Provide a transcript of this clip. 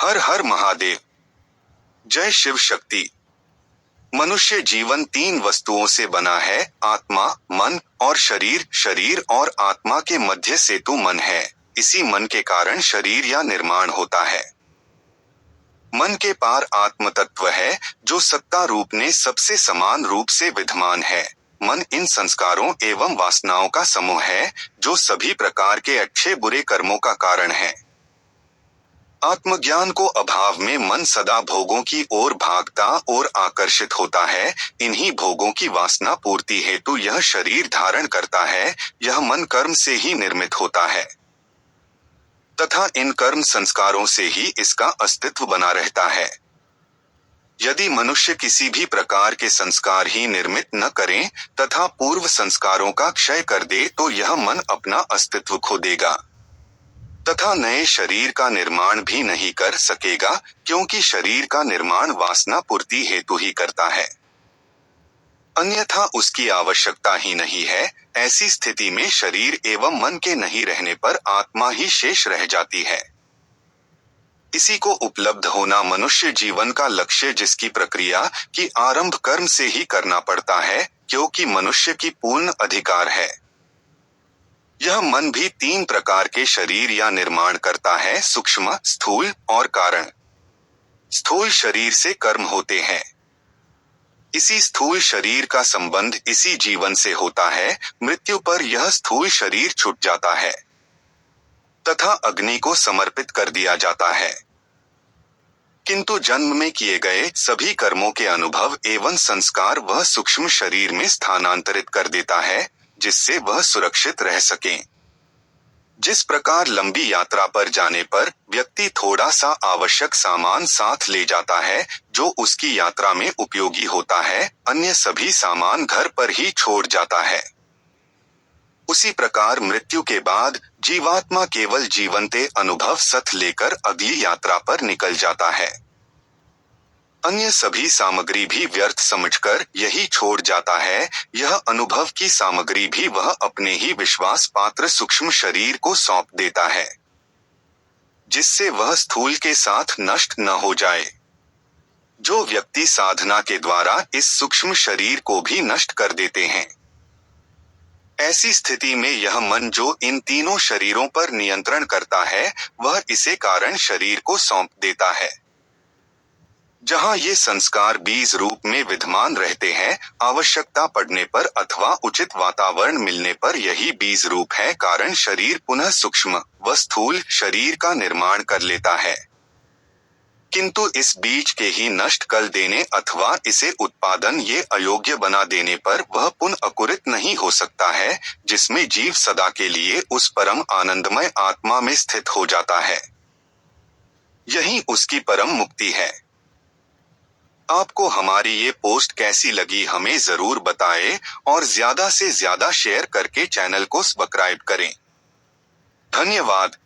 हर हर महादेव। जय शिव शक्ति। मनुष्य जीवन तीन वस्तुओं से बना है, आत्मा, मन और शरीर। शरीर और आत्मा के मध्य सेतु मन है। इसी मन के कारण शरीर या निर्माण होता है। मन के पार आत्म तत्व है, जो सत्ता रूप में सबसे समान रूप से विद्यमान है। मन इन संस्कारों एवं वासनाओं का समूह है, जो सभी प्रकार के अच्छे बुरे कर्मों का कारण है। आत्मज्ञान को अभाव में मन सदा भोगों की ओर भागता और आकर्षित होता है। इन्हीं भोगों की वासना पूर्ति हेतु यह शरीर धारण करता है। यह मन कर्म से ही निर्मित होता है तथा इन कर्म संस्कारों से ही इसका अस्तित्व बना रहता है। यदि मनुष्य किसी भी प्रकार के संस्कार ही निर्मित न करें तथा पूर्व संस्कारों का क्षय कर दे, तो यह मन अपना अस्तित्व खो देगा तथा नए शरीर का निर्माण भी नहीं कर सकेगा, क्योंकि शरीर का निर्माण वासना पूर्ति हेतु ही करता है, अन्यथा उसकी आवश्यकता ही नहीं है। ऐसी स्थिति में शरीर एवं मन के नहीं रहने पर आत्मा ही शेष रह जाती है। इसी को उपलब्ध होना मनुष्य जीवन का लक्ष्य, जिसकी प्रक्रिया की आरंभ कर्म से ही करना पड़ता है, क्योंकि मनुष्य की पूर्ण अधिकार है। यह मन भी तीन प्रकार के शरीर या निर्माण करता है, सूक्ष्म, स्थूल और कारण। स्थूल शरीर से कर्म होते हैं। इसी स्थूल शरीर का संबंध इसी जीवन से होता है। मृत्यु पर यह स्थूल शरीर छूट जाता है तथा अग्नि को समर्पित कर दिया जाता है। किंतु जन्म में किए गए सभी कर्मों के अनुभव एवं संस्कार वह सूक्ष्म शरीर में स्थानांतरित कर देता है, जिससे वह सुरक्षित रह सके। जिस प्रकार लंबी यात्रा पर जाने पर व्यक्ति थोड़ा सा आवश्यक सामान साथ ले जाता है, जो उसकी यात्रा में उपयोगी होता है, अन्य सभी सामान घर पर ही छोड़ जाता है। उसी प्रकार मृत्यु के बाद जीवात्मा केवल जीवंते अनुभव सथ लेकर अगली यात्रा पर निकल जाता है। अन्य सभी सामग्री भी व्यर्थ समझकर यही छोड़ जाता है। यह अनुभव की सामग्री भी वह अपने ही विश्वास पात्र सूक्ष्म शरीर को सौंप देता है, जिससे वह स्थूल के साथ नष्ट न हो जाए। जो व्यक्ति साधना के द्वारा इस सूक्ष्म शरीर को भी नष्ट कर देते हैं, ऐसी स्थिति में यह मन जो इन तीनों शरीरों पर नियंत्रण करता है, वह इसे कारण शरीर को सौंप देता है। जहाँ ये संस्कार बीज रूप में विद्यमान रहते हैं, आवश्यकता पड़ने पर अथवा उचित वातावरण मिलने पर यही बीज रूप है कारण शरीर पुनः सूक्ष्म व स्थूल शरीर का निर्माण कर लेता है। किंतु इस बीज के ही नष्ट कर देने अथवा इसे उत्पादन ये अयोग्य बना देने पर वह पुनः अंकुरित नहीं हो सकता है, जिसमें जीव सदा के लिए उस परम आनंदमय आत्मा में स्थित हो जाता है। यही उसकी परम मुक्ति है। आपको हमारी ये पोस्ट कैसी लगी हमें जरूर बताएं और ज्यादा से ज्यादा शेयर करके चैनल को सब्सक्राइब करें। धन्यवाद।